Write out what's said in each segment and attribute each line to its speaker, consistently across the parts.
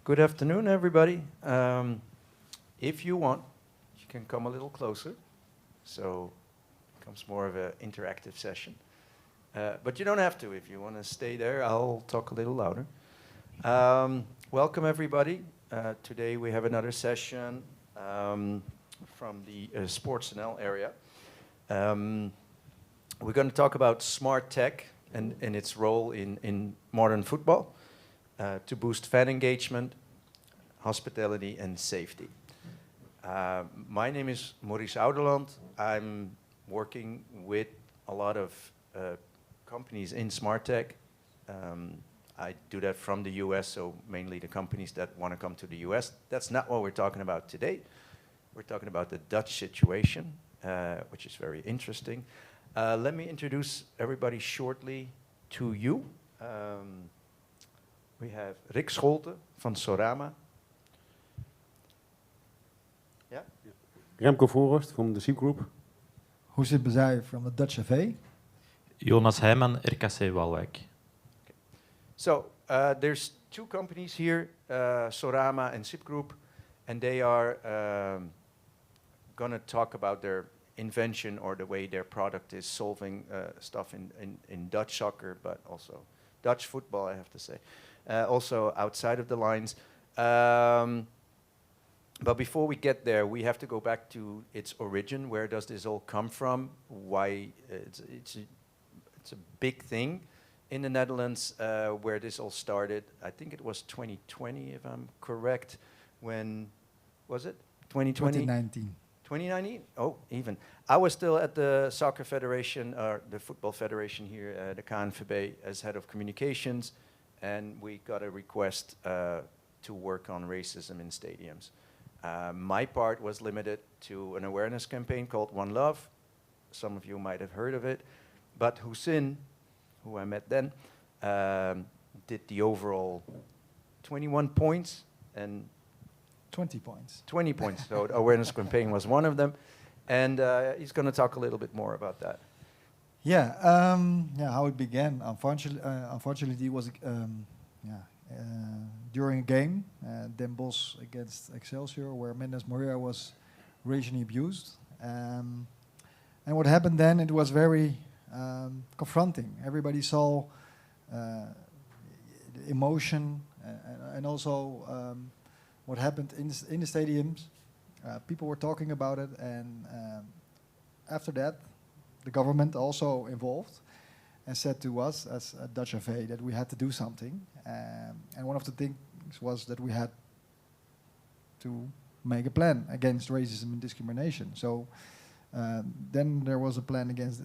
Speaker 1: Good afternoon, everybody. If you want, you can come a little closer. So it becomes more of an interactive session. But you don't have to. If you want to stay there, I'll talk a little louder. Welcome, everybody. Today we have another session from the SportsNL area. We're going to talk about smart tech and its role in modern football to boost fan engagement, hospitality, and safety. My name is Maurice Ouderland. I'm working with a lot of companies in smart tech. I do that from the US, so mainly the companies that want to come to the US. That's not what we're talking about today. We're talking about the Dutch situation, which is very interesting. Let me introduce everybody shortly to you. We have Rick Scholte van Sorama. Yeah.
Speaker 2: Remco Voorhorst from the Siip group.
Speaker 3: Houssin Bezzai from the Dutch FA.
Speaker 4: Jonas, Heyman, RKC Waalwijk.
Speaker 1: Okay. So there's two companies here, Sorama and Siip Group, and they are going to talk about their invention or the way their product is solving stuff in Dutch soccer, but also Dutch football, I have to say. Also outside of the lines. But before we get there, we have to go back to its origin. Where does this all come from? Why it's a big thing in the Netherlands where this all started. I think it was 2020, if I'm correct. When was it? 2020?
Speaker 3: 2019.
Speaker 1: 2019? Oh, even. I was still at the Soccer Federation, or the Football Federation here, the KNVB, as head of communications, and we got a request to work on racism in stadiums. My part was limited to an awareness campaign called One Love. Some of you might have heard of it. But Houssin, who I met then, did the overall 21 points and
Speaker 3: 20 points.
Speaker 1: 20 points. So the awareness campaign was one of them. And he's going to talk a little bit more about that.
Speaker 3: Yeah, how it began. Unfortunately, it was during a game, Den Bosch against Excelsior, where Mendes Moreira was racially abused. And what happened then, it was very confronting. Everybody saw emotion and also what happened in the stadiums. People were talking about it, and after that, the government also involved and said to us as a Dutch FA that we had to do something. And one of the things was that we had to make a plan against racism and discrimination. So then there was a plan against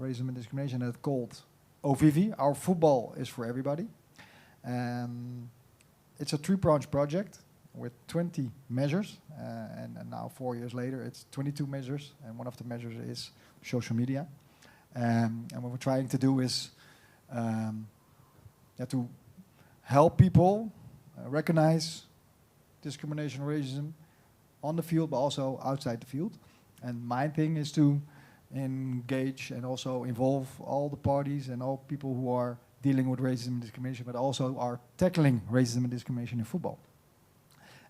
Speaker 3: racism and discrimination that called OVV, Our Football is for Everybody. It's a three-pronged project with 20 measures, and now 4 years later it's 22 measures, and one of the measures is social media. And what we're trying to do is to help people recognize discrimination and racism on the field, but also outside the field. And my thing is to engage and also involve all the parties and all people who are dealing with racism and discrimination, but also are tackling racism and discrimination in football.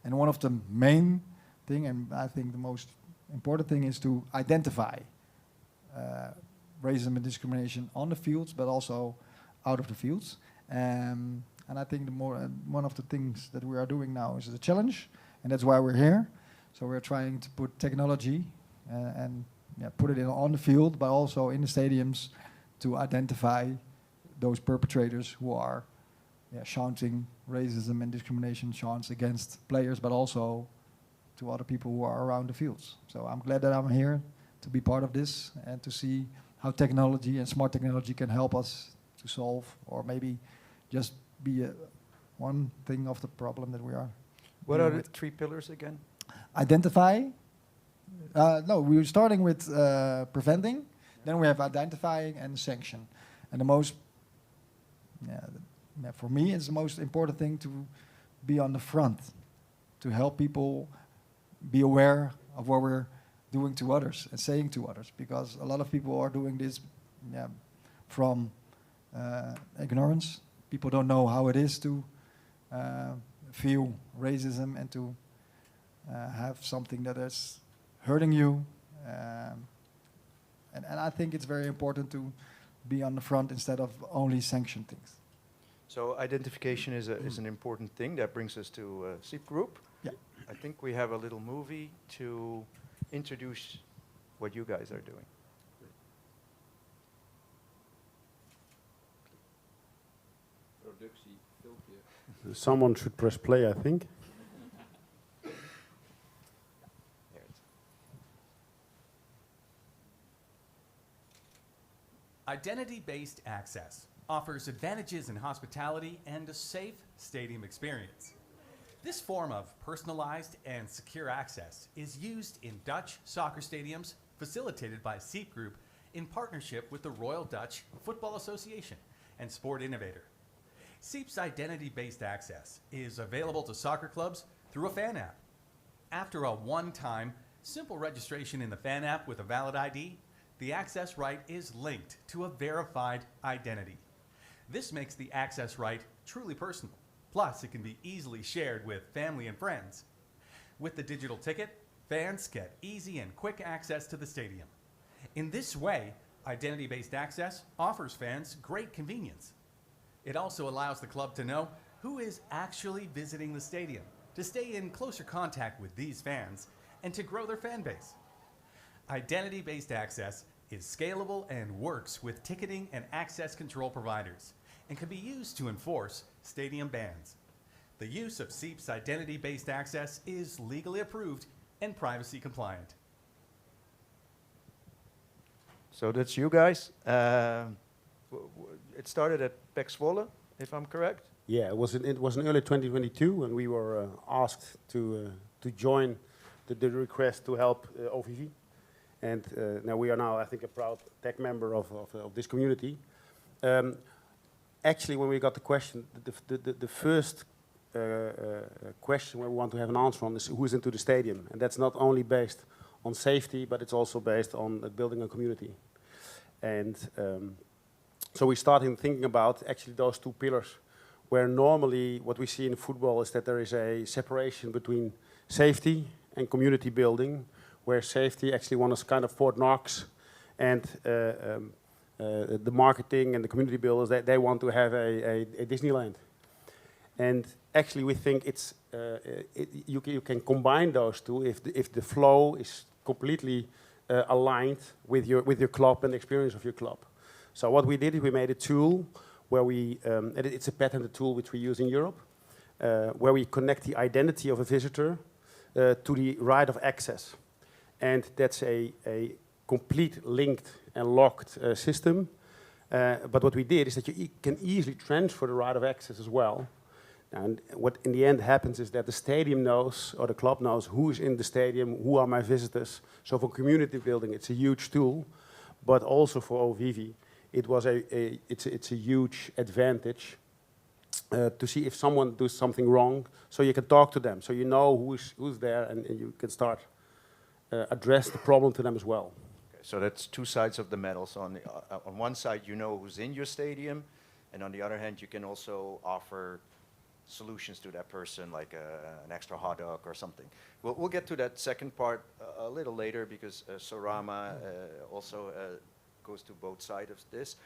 Speaker 3: And one of the main thing, and I think the most important thing, is to identify racism and discrimination on the fields, but also out of the fields. And I think one of the things that we are doing now is a challenge, and that's why we're here. So we're trying to put technology and put it on the field, but also in the stadiums to identify those perpetrators who are shouting racism and discrimination chants against players, but also to other people who are around the fields. So I'm glad that I'm here to be part of this and to see how technology and smart technology can help us to solve, or maybe just be one thing of the problem that we are.
Speaker 1: What are the three pillars again?
Speaker 3: Identify. No, we're starting with preventing. Then we have identifying and sanction. And the most, for me, it's the most important thing to be on the front, to help people be aware of what we're doing to others and saying to others, because a lot of people are doing this from ignorance. People don't know how it is to feel racism and to have something that is hurting you. And I think it's very important to be on the front instead of only sanction things.
Speaker 1: So identification is an important thing. That brings us to Siip Group.
Speaker 3: Yeah.
Speaker 1: I think we have a little movie to introduce what you guys are doing.
Speaker 2: Someone should press play, I think.
Speaker 1: There it is.
Speaker 5: Identity-based access offers advantages in hospitality and a safe stadium experience. This form of personalized and secure access is used in Dutch soccer stadiums facilitated by Siip Group in partnership with the Royal Dutch Football Association and Sport Innovator. Siip's identity-based access is available to soccer clubs through a fan app. After a one-time, simple registration in the fan app with a valid ID, the access right is linked to a verified identity. This makes the access right truly personal. Plus, it can be easily shared with family and friends. With the digital ticket, fans get easy and quick access to the stadium. In this way, identity-based access offers fans great convenience. It also allows the club to know who is actually visiting the stadium, to stay in closer contact with these fans, and to grow their fan base. Identity-based access is scalable and works with ticketing and access control providers, and can be used to enforce stadium bans. The use of Siip's identity-based access is legally approved and privacy compliant.
Speaker 1: So that's you guys. It started at Pek Zwolle, if I'm correct.
Speaker 2: Yeah, it was in early 2022, and we were asked to join the request to help OVV. And now we are now, I think, a proud tech member of this community. Actually, when we got the question, the first question we want to have an answer on is who is into the stadium. And that's not only based on safety, but it's also based on building a community. And so we started thinking about actually those two pillars, where normally what we see in football is that there is a separation between safety and community building, where safety actually one is kind of Fort Knox, and the marketing and the community builders, they want to have a Disneyland. And actually we think it's you can combine those two if the flow is completely aligned with your club and the experience of your club. So what we did is we made a tool where it's a patented tool which we use in Europe, where we connect the identity of a visitor to the right of access. And that's a complete linked and locked system. But what we did is that you can easily transfer the right of access as well. And what in the end happens is that the stadium knows, or the club knows, who is in the stadium, who are my visitors. So for community building, it's a huge tool. But also for OVV, it's a huge advantage to see if someone does something wrong, so you can talk to them, so you know who's there, and you can start address the problem to them as well.
Speaker 1: Okay, so that's two sides of the medal. So on one side, you know who's in your stadium, and on the other hand, you can also offer solutions to that person, like an extra hot dog or something. We'll get to that second part a little later, because Sorama also goes to both sides of this.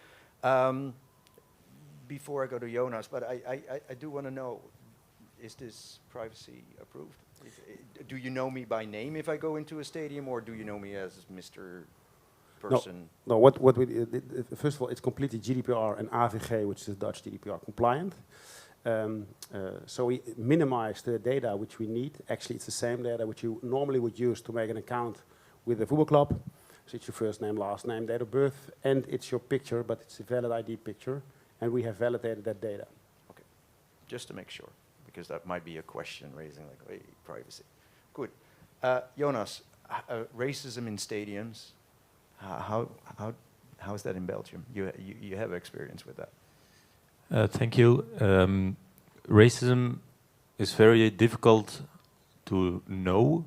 Speaker 1: Before I go to Jonas, but I do want to know, is this privacy approved? Do you know me by name if I go into a stadium, or do you know me as Mr. Person?
Speaker 2: No, what we did, first of all, it's completely GDPR and AVG, which is Dutch GDPR compliant. So we minimize the data which we need. Actually, it's the same data which you normally would use to make an account with a football club. So it's your first name, last name, date of birth, and it's your picture, but it's a valid ID picture, and we have validated that data.
Speaker 1: Okay, just to make sure, because that might be a question raising, like, hey, privacy. Good. Jonas, racism in stadiums, how is that in Belgium? You have experience with that.
Speaker 4: Thank you. Racism is very difficult to know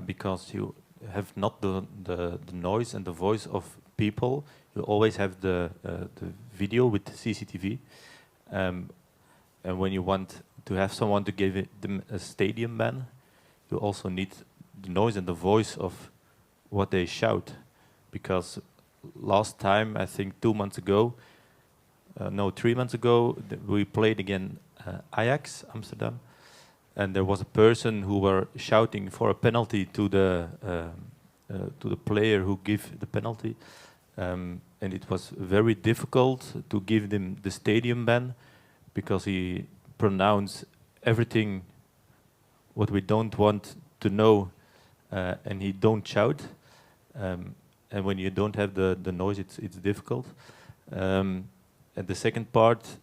Speaker 4: because you have not the noise and the voice of people. You always have the video with the CCTV. And when you want to have someone to give them a stadium ban, you also need the noise and the voice of what they shout. Because last time, I think 2 months ago, 3 months ago, we played again Ajax Amsterdam, and there was a person who were shouting for a penalty to the player who gave the penalty, and it was very difficult to give them the stadium ban because he pronounced everything what we don't want to know, and he don't shout, and when you don't have the noise, it's difficult. And the second part,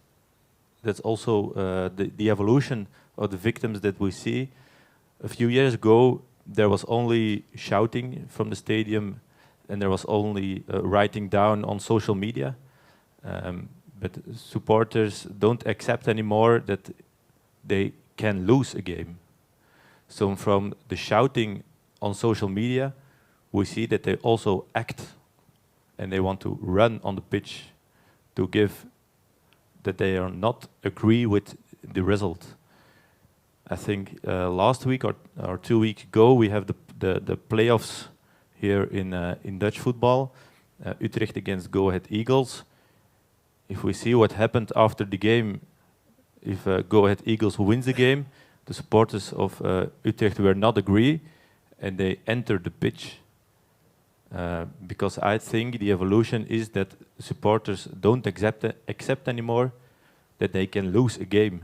Speaker 4: that's also the evolution of the victims that we see. A few years ago, there was only shouting from the stadium, and there was only writing down on social media. But supporters don't accept anymore that they can lose a game. So from the shouting on social media, we see that they also act, and they want to run on the pitch to give that they are not agree with the result. I think last week or 2 weeks ago, we have the playoffs here in Dutch football, Utrecht against Go Ahead Eagles. If we see what happened after the game, if Go Ahead Eagles wins the game, the supporters of Utrecht were not agree, and they entered the pitch. Because I think the evolution is that supporters don't accept anymore that they can lose a game.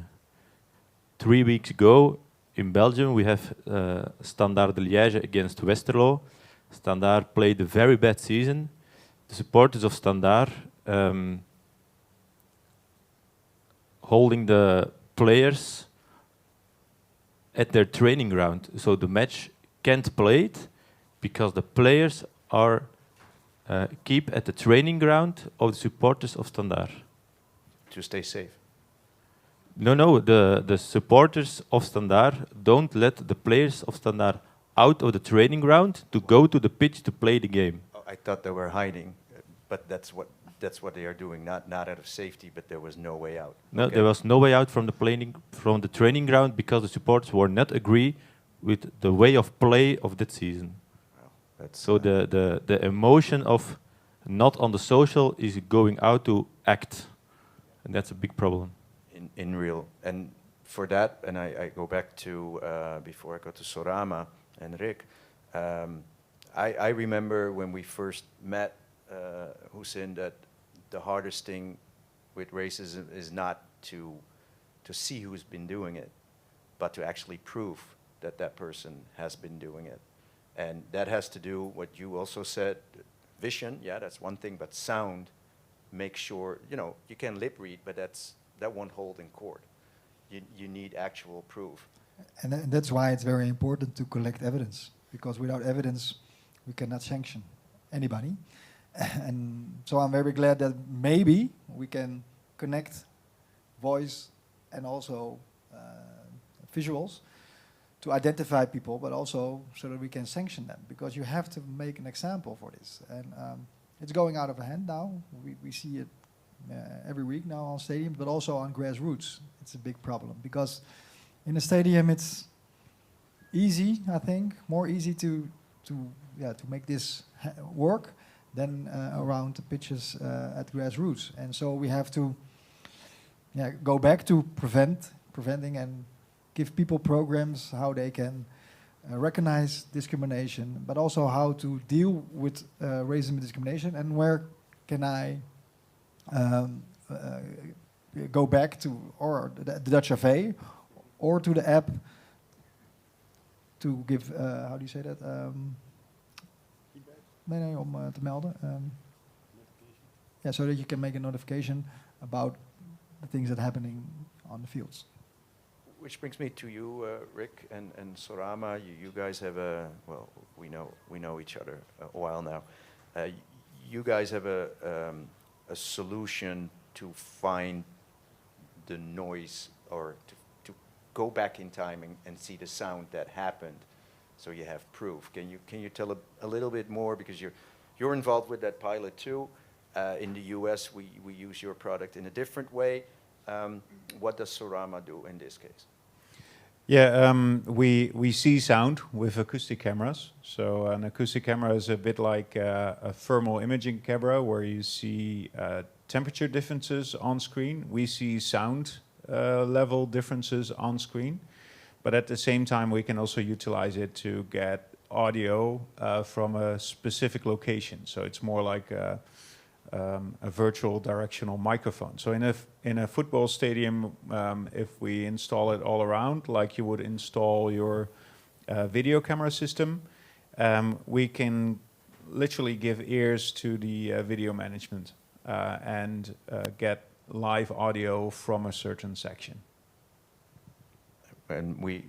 Speaker 4: 3 weeks ago in Belgium we have Standard de Liège against Westerlo. Standard played a very bad season. The supporters of Standard holding the players at their training ground, so the match can't play it because the players are keep at the training ground of the supporters of Standard.
Speaker 1: To stay safe.
Speaker 4: No, the supporters of Standard don't let the players of Standard out of the training ground to go to the pitch to play the game.
Speaker 1: Oh, I thought they were hiding, but that's what they are doing. Not out of safety, but there was no way out.
Speaker 4: No,
Speaker 1: Okay.
Speaker 4: there was no way out from the training ground because the supporters were not agree with the way of play of that season.
Speaker 1: Well, that's
Speaker 4: So the emotion of not on the social is going out to act, and that's a big problem.
Speaker 1: in real. And for that, and I go back to, before I go to Sorama and Rick, I remember when we first met, Houssin, that the hardest thing with racism is not to see who's been doing it, but to actually prove that that person has been doing it. And that has to do what you also said, vision, yeah, that's one thing, but sound, make sure, you can lip read, but that won't hold in court. You need actual proof.
Speaker 3: And that's why it's very important to collect evidence, because without evidence, we cannot sanction anybody. And so I'm very glad that maybe we can connect voice and also visuals to identify people, but also so that we can sanction them, because you have to make an example for this. And it's going out of hand now. We see it every week now on stadiums, but also on grassroots. It's a big problem, because in a stadium it's easy, I think, more easy to make this work than around the pitches at grassroots. And so we have to go back to preventing and give people programs how they can recognize discrimination, but also how to deal with racism and discrimination, and where can I go back to or the Dutch FA or to the app to give, how do you say that? Nee, om te melden. So that you can make a notification about the things that are happening on the fields.
Speaker 1: Which brings me to you, Rick and Sorama. You guys have we know each other a while now. You guys have a solution to find the noise, or to go back in time and see the sound that happened, so you have proof. Can you tell a little bit more, because you're involved with that pilot too? In the US, we use your product in a different way. What does Sorama do in this case?
Speaker 6: Yeah, we see sound with acoustic cameras. So an acoustic camera is a bit like a thermal imaging camera where you see temperature differences on screen. We see sound level differences on screen. But at the same time, we can also utilize it to get audio from a specific location. So it's more like a virtual directional microphone. So in a football stadium, if we install it all around, like you would install your video camera system, we can literally give ears to the video management and get live audio from a certain section.
Speaker 1: And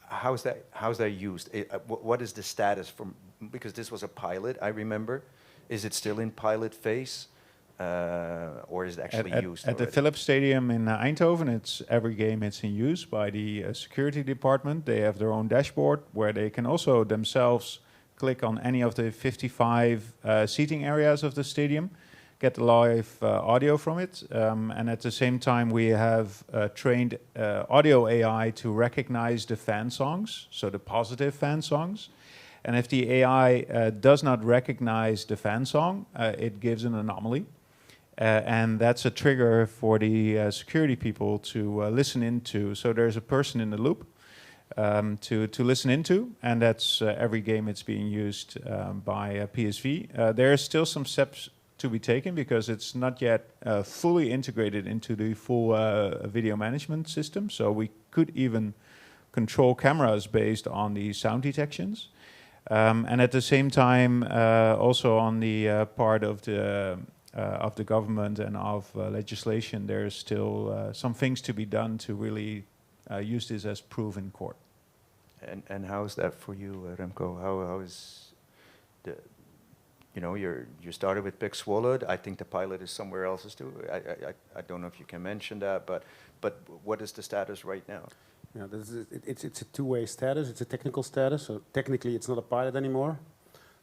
Speaker 1: how's that used? What is the status from? Because this was a pilot, I remember. Is it still in pilot phase, or is it actually used
Speaker 6: at the
Speaker 1: already?
Speaker 6: Philips Stadium in Eindhoven? It's every game it's in use by the security department. They have their own dashboard where they can also themselves click on any of the 55 seating areas of the stadium, get the live audio from it, and at the same time we have trained audio AI to recognize the fan songs, so the positive fan songs. And if the AI does not recognize the fan song, it gives an anomaly. And that's a trigger for the security people to listen into. So there's a person in the loop to listen into, and that's every game it's being used by PSV. There are still some steps to be taken because it's not yet fully integrated into the full video management system. So we could even control cameras based on the sound detections. And at the same time, also on the part of the government and of legislation, there's still some things to be done to really use this as proof in court.
Speaker 1: And how is that for you, Remco? How is the, you started with Pek Zwolle. I think the pilot is somewhere else too. I don't know if you can mention that, but what is the status right now?
Speaker 2: Yeah, it's a two-way status. It's a technical status. So technically, it's not a pilot anymore.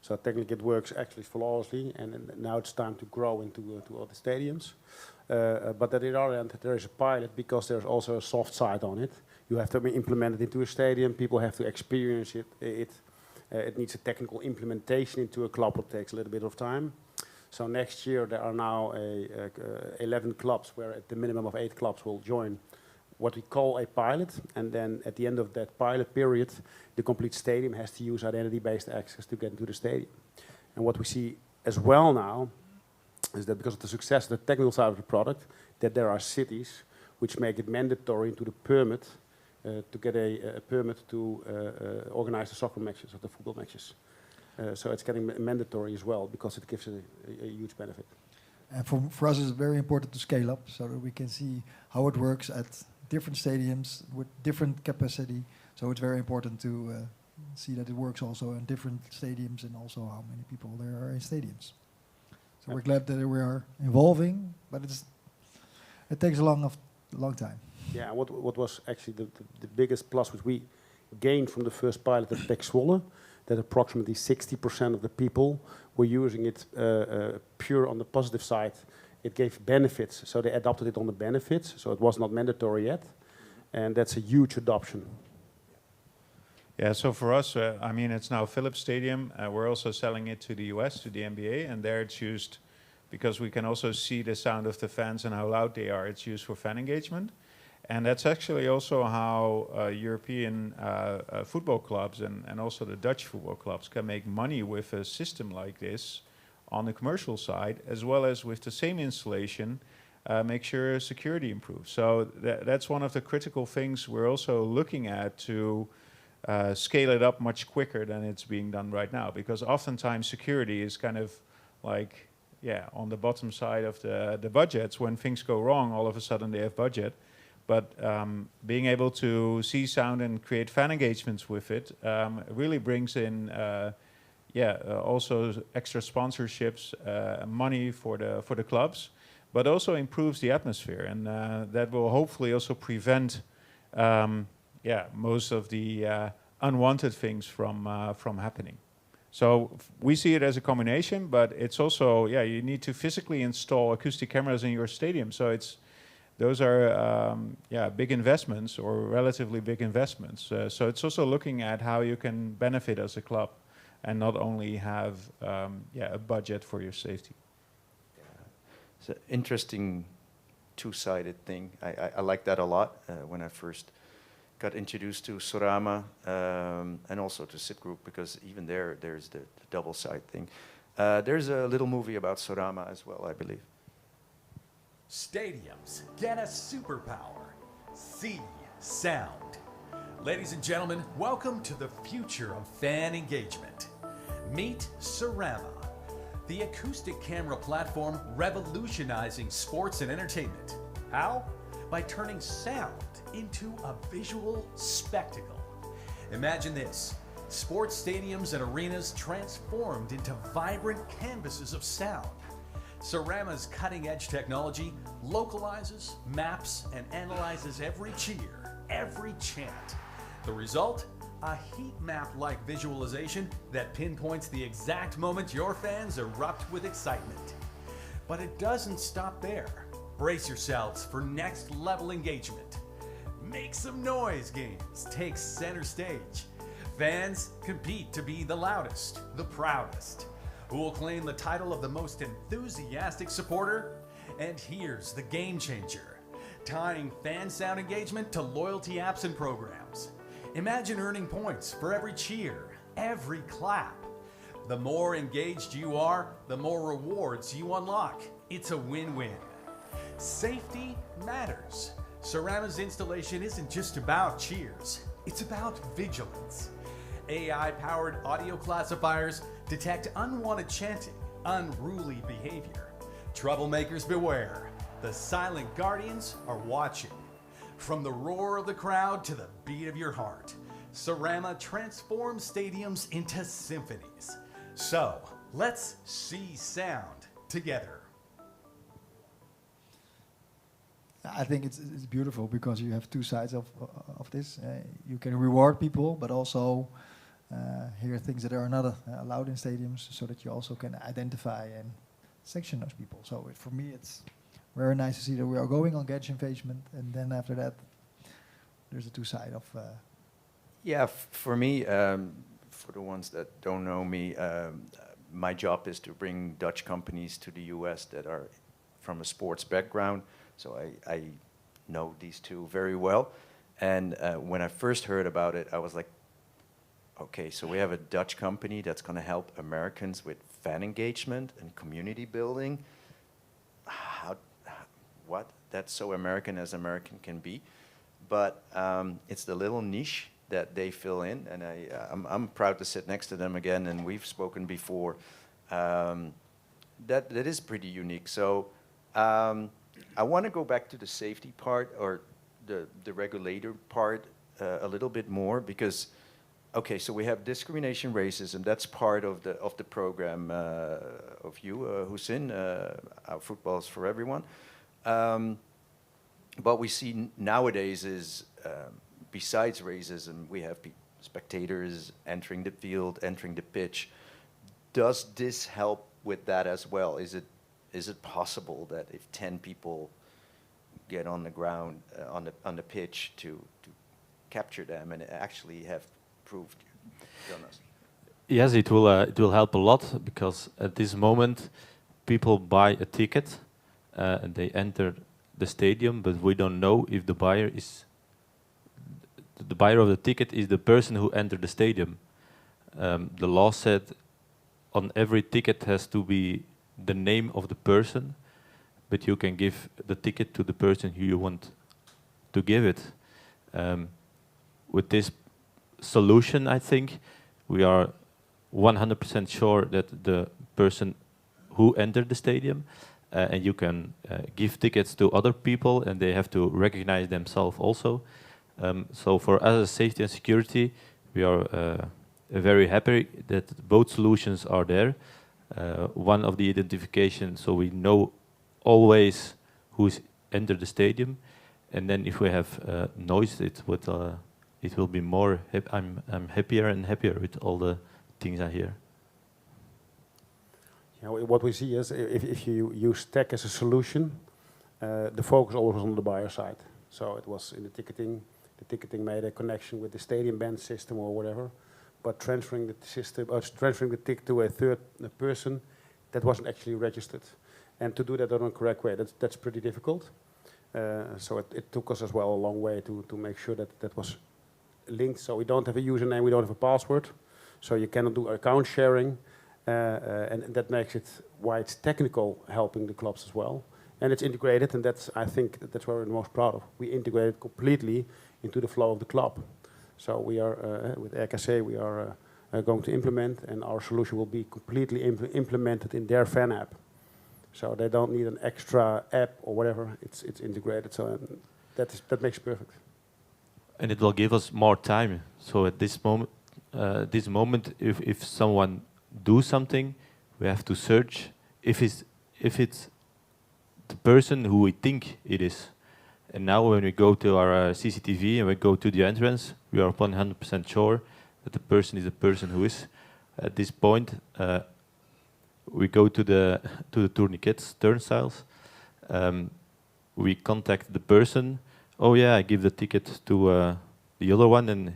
Speaker 2: So technically, it works actually flawlessly. And now it's time to grow into to other stadiums. But at the other end, there is a pilot because there's also a soft side on it. You have to implement it into a stadium. People have to experience it. It needs a technical implementation into a club. It takes a little bit of time. So next year, there are now 11 clubs, where at the minimum of 8 clubs will join what we call a pilot, and then at the end of that pilot period, the complete stadium has to use identity-based access to get into the stadium. And what we see as well now is that because of the success of the technical side of the product, that there are cities which make it mandatory into the permit to get a permit to organize the soccer matches or the football matches. So it's getting mandatory as well because it gives a huge benefit.
Speaker 3: And for us, it's very important to scale up so that we can see how it works at different stadiums with different capacity. So it's very important to see that it works also in different stadiums and also how many people there are in stadiums. So we're glad that we are evolving, but it takes a long time.
Speaker 2: Yeah, and what was actually the biggest plus which we gained from the first pilot at Pek Zwolle, that approximately 60% of the people were using it pure on the positive side. It gave benefits, so they adopted it on the benefits, so it was not mandatory yet, and that's a huge adoption.
Speaker 6: Yeah, so for us, I mean, it's now Philips Stadium. We're also selling it to the US, to the NBA, and there it's used because we can also see the sound of the fans and how loud they are. It's used for fan engagement. And that's actually also how European football clubs and also the Dutch football clubs can make money with a system like this on the commercial side, as well as with the same installation, make sure security improves. So that's one of the critical things we're also looking at to scale it up much quicker than it's being done right now. Because oftentimes security is kind of like, on the bottom side of the budgets. When things go wrong, all of a sudden they have budget. But being able to see sound and create fan engagements with it really brings in also extra sponsorships, money for the clubs, but also improves the atmosphere, and that will hopefully also prevent most of the unwanted things from happening. So we see it as a combination, but it's also you need to physically install acoustic cameras in your stadium. So it's those are big investments or relatively big investments. So it's also looking at how you can benefit as a club and not only have a budget for your safety.
Speaker 1: It's an interesting two-sided thing. I like that a lot when I first got introduced to Sorama and also to Siip Group, because even there's the double side thing. There's a little movie about Sorama as well, I believe.
Speaker 5: Stadiums get a superpower. See sound. Ladies and gentlemen, welcome to the future of fan engagement. Meet Sorama, the acoustic camera platform revolutionizing sports and entertainment. How? By turning sound into a visual spectacle. Imagine this: sports stadiums and arenas transformed into vibrant canvases of sound. Sorama's cutting-edge technology localizes, maps, and analyzes every cheer, every chant. The result? A heat map-like visualization that pinpoints the exact moment your fans erupt with excitement. But it doesn't stop there. Brace yourselves for next-level engagement. Make Some Noise games takes center stage. Fans compete to be the loudest, the proudest. Who will claim the title of the most enthusiastic supporter? And here's the game changer, tying fan sound engagement to loyalty apps and programs. Imagine earning points for every cheer, every clap. The more engaged you are, the more rewards you unlock. It's a win-win. Safety matters. Sorama's installation isn't just about cheers, it's about vigilance. AI-powered audio classifiers detect unwanted chanting, unruly behavior. Troublemakers beware. The silent guardians are watching. From the roar of the crowd to the beat of your heart, Sorama transforms stadiums into symphonies. So, let's see sound together.
Speaker 3: I think it's beautiful because you have two sides of this. You can reward people, but also hear things that are not allowed in stadiums, so that you also can identify and section those people. So for me, it's very nice to see that we are going on gadget engagement, and then after that, there's the two sides of.
Speaker 1: For me, for the ones that don't know me, my job is to bring Dutch companies to the US that are from a sports background. So I know these two very well. And when I first heard about it, I was like, okay, so we have a Dutch company that's going to help Americans with fan engagement and community building. What? That's so American as American can be. But it's the little niche that they fill in, and I'm proud to sit next to them again, and we've spoken before. That is pretty unique. So I want to go back to the safety part, or the regulator part a little bit more, because okay, so we have discrimination, racism. That's part of the program of you, Houssin. Our football is for everyone. But we see nowadays is besides racism, we have spectators entering the field, entering the pitch. Does this help with that as well? Is it possible that if 10 people get on the ground on the pitch to capture them and actually have proved, Jonas?
Speaker 4: Yes, it will help a lot, because at this moment people buy a ticket and they enter the stadium, but we don't know if the buyer of the ticket is the person who entered the stadium. The law said on every ticket has to be the name of the person, but you can give the ticket to the person who you want to give it. With this solution, I think we are 100% sure that the person who entered the stadium, and you can give tickets to other people, and they have to recognize themselves also. So for us as safety and security, we are very happy that both solutions are there. One of the identification, so we know always who's entered the stadium, and then if we have noise, it will be more. I'm happier and happier with all the things I hear.
Speaker 2: Yeah, what we see is if you use tech as a solution, the focus always was on the buyer side. So it was in the ticketing made a connection with the stadium band system or whatever, but transferring the system, transferring the ticket to a third person, that wasn't actually registered. And to do that in a correct way, that's pretty difficult. So it took us as well a long way to make sure that that was linked. So we don't have a username, we don't have a password. So you cannot do account sharing. And that makes it why it's technical helping the clubs as well. And it's integrated, and I think that's what we're most proud of. We integrated completely into the flow of the club. So we are, with RKC, we are going to implement, and our solution will be completely implemented in their fan app. So they don't need an extra app or whatever. It's integrated. So that makes it perfect.
Speaker 4: And it will give us more time. So at this moment, if someone do something, we have to search if it's the person who we think it is. And now when we go to our CCTV and we go to the entrance, we are 100% sure that the person is the person who is. At this point, we go to the tourniquets, turnstiles. We contact the person. Oh yeah, I give the ticket to the other one and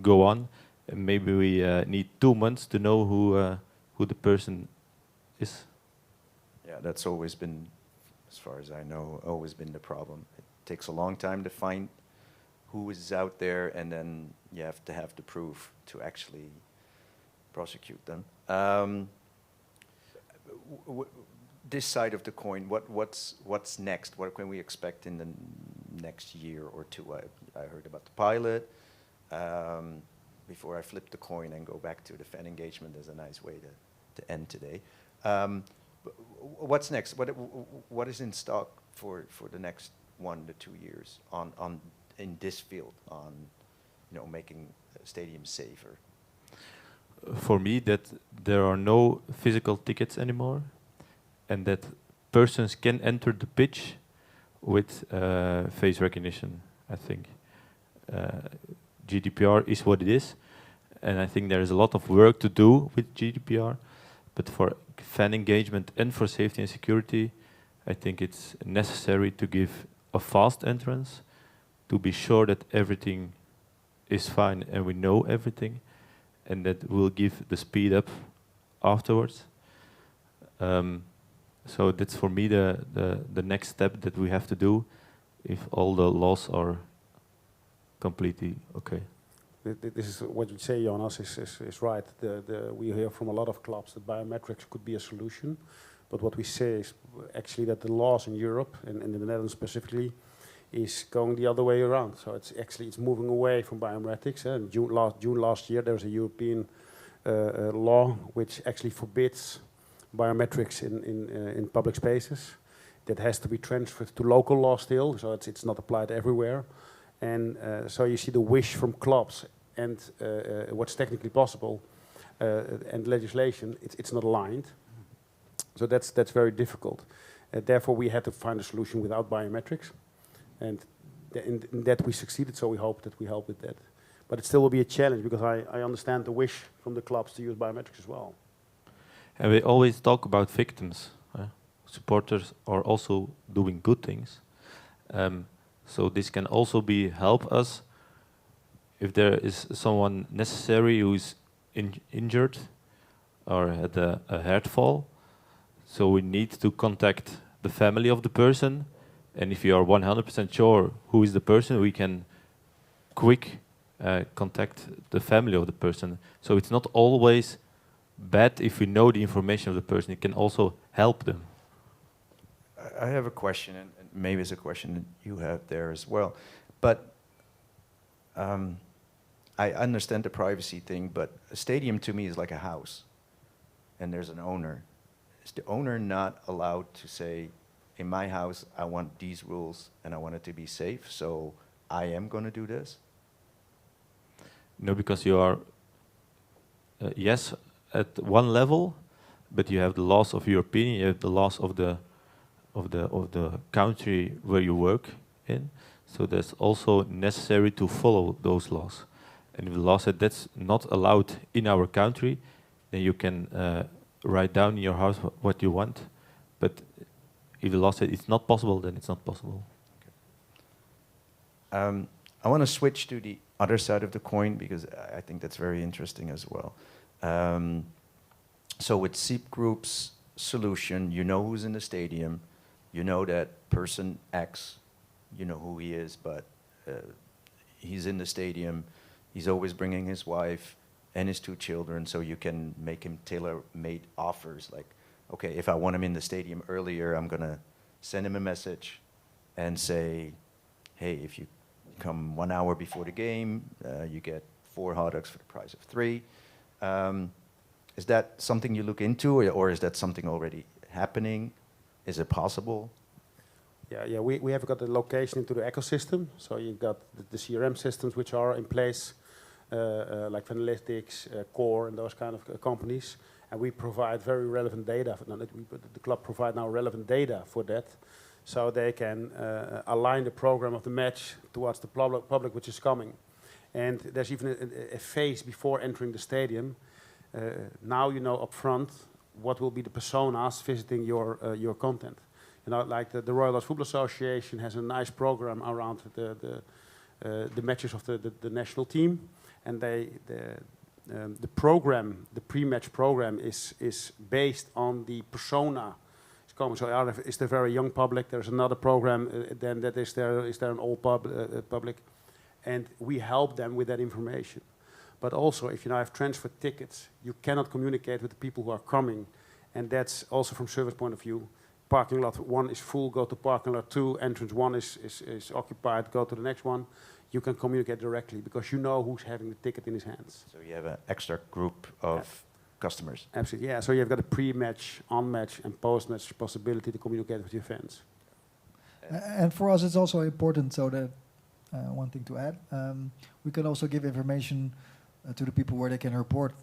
Speaker 4: go on. And maybe we need 2 months to know who the person is.
Speaker 1: Yeah, that's always been, as far as I know, always been the problem. It takes a long time to find who is out there, and then you have to have the proof to actually prosecute them. This side of the coin, what's next? What can we expect in the next year or two? I heard about the pilot. Before I flip the coin and go back to the fan engagement, is a nice way to end today. What's next? What is in stock for the next 1 to 2 years in this field on making stadiums safer?
Speaker 4: For me, that there are no physical tickets anymore, and that persons can enter the pitch with face recognition. I think GDPR is what it is, and I think there is a lot of work to do with GDPR. But for fan engagement and for safety and security, I think it's necessary to give a fast entrance to be sure that everything is fine and we know everything, and that will give the speed up afterwards. So that's for me the next step that we have to do if all the laws are completely okay.
Speaker 2: This is what you say, Jonas, is right. We hear from a lot of clubs that biometrics could be a solution, but what we say is actually that the laws in Europe, and in the Netherlands specifically, is going the other way around. So it's moving away from biometrics. In June last year, there was a European law which actually forbids biometrics in public spaces. That has to be transferred to local law still, so it's not applied everywhere. And so you see the wish from clubs and what's technically possible and legislation, it's not aligned. So that's very difficult. Therefore, we had to find a solution without biometrics. And in that we succeeded, so we hope that we help with that. But it still will be a challenge, because I understand the wish from the clubs to use biometrics as well.
Speaker 4: And we always talk about victims. Supporters are also doing good things. So this can also help us if there is someone necessary who is injured or had a heart fall. So we need to contact the family of the person. And if you are 100% sure who is the person, we can quick contact the family of the person. So it's not always bad if we know the information of the person. It can also help them.
Speaker 1: I have a question, and maybe it's a question that you have there as well. But I understand the privacy thing, but a stadium to me is like a house, and there's an owner. Is the owner not allowed to say, in my house, I want these rules and I want it to be safe, so I am going to do this?
Speaker 4: No, because you are, yes, at one level, but you have the laws of your opinion, you have the laws of the country where you work in. So that's also necessary to follow those laws. And if the law said that's not allowed in our country, then you can write down in your house what you want. But if the law says it's not possible, then it's not possible.
Speaker 1: I want to switch to the other side of the coin because I think that's very interesting as well. So with Siip Group's solution, you know who's in the stadium, you know that person X, you know who he is, but he's in the stadium, he's always bringing his wife and his 2 children, so you can make him tailor-made offers. Like, okay, if I want him in the stadium earlier, I'm gonna send him a message and say, hey, if you come 1 hour before the game, you get 4 hot dogs for the price of 3. Is that something you look into, or is that something already happening? Is it possible?
Speaker 2: Yeah, we have got the location into the ecosystem. So you've got the CRM systems which are in place, like Panellists, Core, and those kind of companies. And we provide very relevant data. The club provide now relevant data for that, so they can align the program of the match towards the public which is coming. And there's even a phase before entering the stadium. Now you know up front what will be the personas visiting your content. You know, like the Royal Dutch Football Association has a nice program around the matches of the national team, and the program, the pre-match program, is based on the persona. So is there very young public? There's another program. Then that is there an old public, and we help them with that information. But also, if you now have transfer tickets, you cannot communicate with the people who are coming, and that's also from service point of view. Parking lot 1 is full, go to parking lot 2. Entrance 1 is occupied, go to the next one. You can communicate directly because you know who's having the ticket in his hands.
Speaker 1: So you have an extra group of customers.
Speaker 2: Absolutely, yeah. So you've got a pre-match, on-match, and post-match possibility to communicate with your fans.
Speaker 3: And for us, it's also important, so that one thing to add, we can also give information to the people where they can report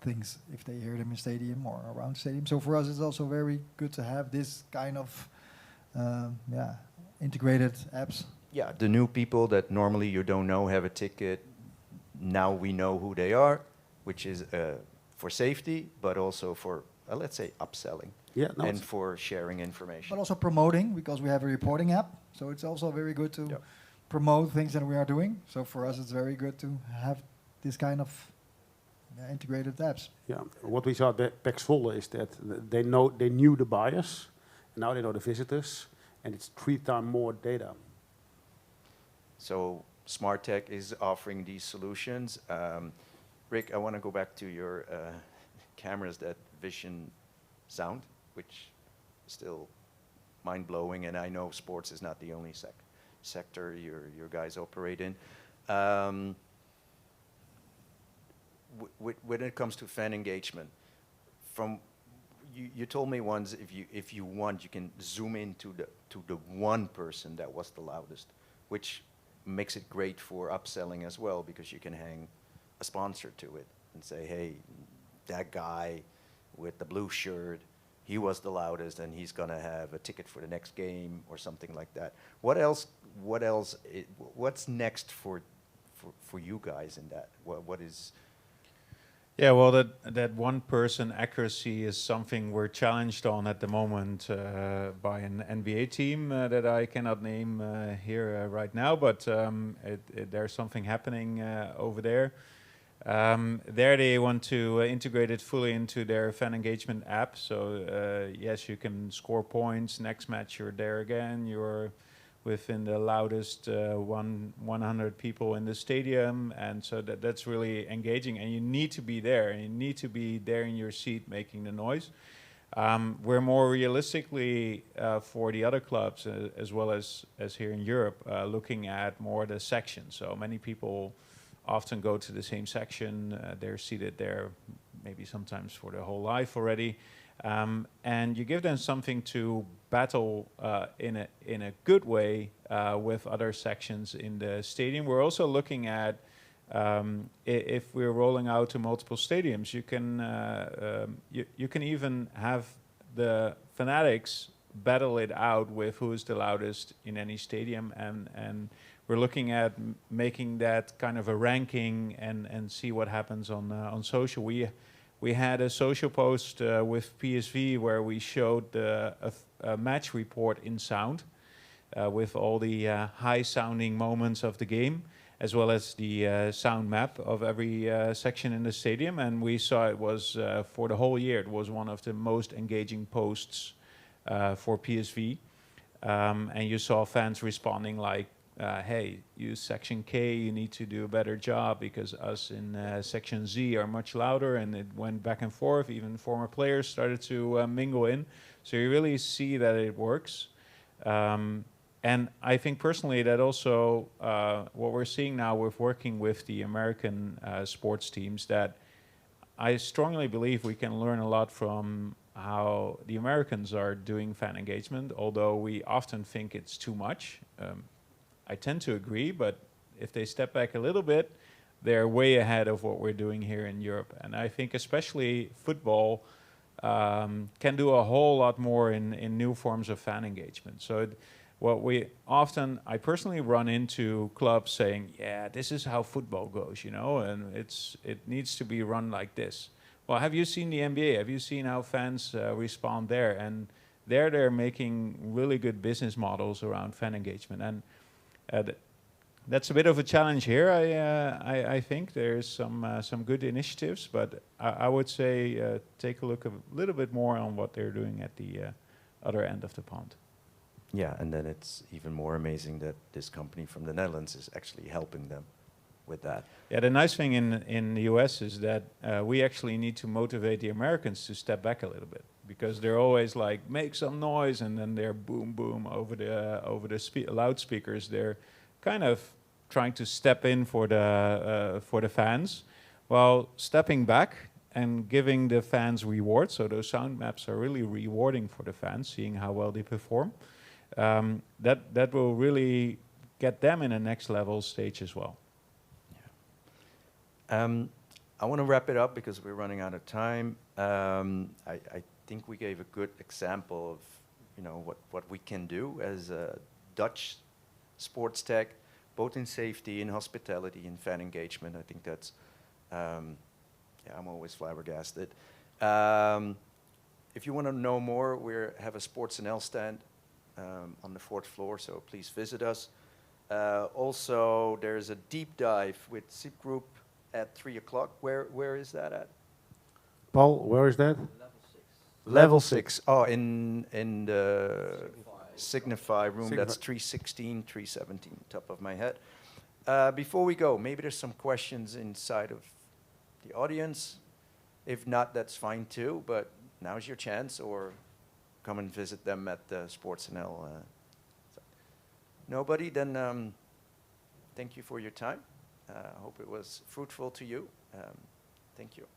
Speaker 3: things if they hear them in stadium or around stadium. So for us, it's also very good to have this kind of integrated apps.
Speaker 1: Yeah, the new people that normally you don't know have a ticket. Now we know who they are, which is for safety, but also for, let's say, upselling.
Speaker 2: Yeah, no,
Speaker 1: and for sharing information.
Speaker 3: But also promoting, because we have a reporting app. So it's also very good to promote things that we are doing. So for us, it's very good to have this kind of integrated apps.
Speaker 2: Yeah, what we saw at PEC Zwolle is that they knew the buyers, and now they know the visitors, and it's 3 times more data.
Speaker 1: So Smart Tech is offering these solutions. Rick, I want to go back to your cameras that vision sound, which is still mind-blowing, and I know sports is not the only sector your guys operate in. When it comes to fan engagement, you told me once if you want, you can zoom in to the one person that was the loudest, which makes it great for upselling as well, because you can hang a sponsor to it and say, hey, that guy with the blue shirt, he was the loudest, and he's gonna have a ticket for the next game or something like that. What's next for you guys in that? What is?
Speaker 6: Yeah, well, that one person accuracy is something we're challenged on at the moment by an NBA team that I cannot name here right now, but there's something happening over there. There they want to integrate it fully into their fan engagement app. So yes, you can score points. Next match you're there again. You're within the loudest 100 people in the stadium, and so that's really engaging. And you need to be there, and you need to be there in your seat making the noise. We're more realistically for the other clubs as well as here in Europe, looking at more the sections. So many people often go to the same section. They're seated there maybe sometimes for their whole life already. And you give them something to battle in a good way with other sections in the stadium. We're also looking at if we're rolling out to multiple stadiums, you can even have the fanatics battle it out with who is the loudest in any stadium, and we're looking at making that kind of a ranking and see what happens on social. We had a social post with PSV where we showed a match report in sound with all the high-sounding moments of the game, as well as the sound map of every section in the stadium. And we saw it was, for the whole year, it was one of the most engaging posts for PSV. And you saw fans responding like, hey, you section K, you need to do a better job because us in section Z are much louder, and it went back and forth. Even former players started to mingle in. So you really see that it works. And I think personally that also what we're seeing now with working with the American sports teams, that I strongly believe we can learn a lot from how the Americans are doing fan engagement, although we often think it's too much. I tend to agree, but if they step back a little bit, they're way ahead of what we're doing here in Europe. And I think especially football can do a whole lot more in new forms of fan engagement. So what we often, I personally run into clubs saying, yeah, this is how football goes, you know, and it needs to be run like this. Well, have you seen the NBA? Have you seen how fans respond there? And there they're making really good business models around fan engagement. And that's a bit of a challenge here. I think there's some good initiatives, but I would say take a look a little bit more on what they're doing at the other end of the pond.
Speaker 1: Yeah, and then it's even more amazing that this company from the Netherlands is actually helping them with that.
Speaker 6: Yeah, the nice thing in the US is that we actually need to motivate the Americans to step back a little bit, because they're always like, make some noise, and then they're boom, boom over the loudspeakers. They're kind of trying to step in for the fans, while stepping back and giving the fans rewards. So those sound maps are really rewarding for the fans, seeing how well they perform. That will really get them in a next level stage as well.
Speaker 1: I want to wrap it up because we're running out of time. I think we gave a good example of, you know, what we can do as a Dutch sports tech, both in safety, in hospitality, in fan engagement. I think that's, yeah, I'm always flabbergasted. If you want to know more, we have a SportsNL stand on the 4th floor, so please visit us. Also, there's a deep dive with Siip Group at 3 o'clock. Where is that at?
Speaker 2: Paul, where is that?
Speaker 1: Level 6. Oh, in the Signify room. That's 316, 317, top of my head. Before we go, maybe there's some questions inside of the audience. If not, that's fine too, but now's your chance, or come and visit them at the SportsNL. Nobody? Then thank you for your time. I hope it was fruitful to you. Thank you.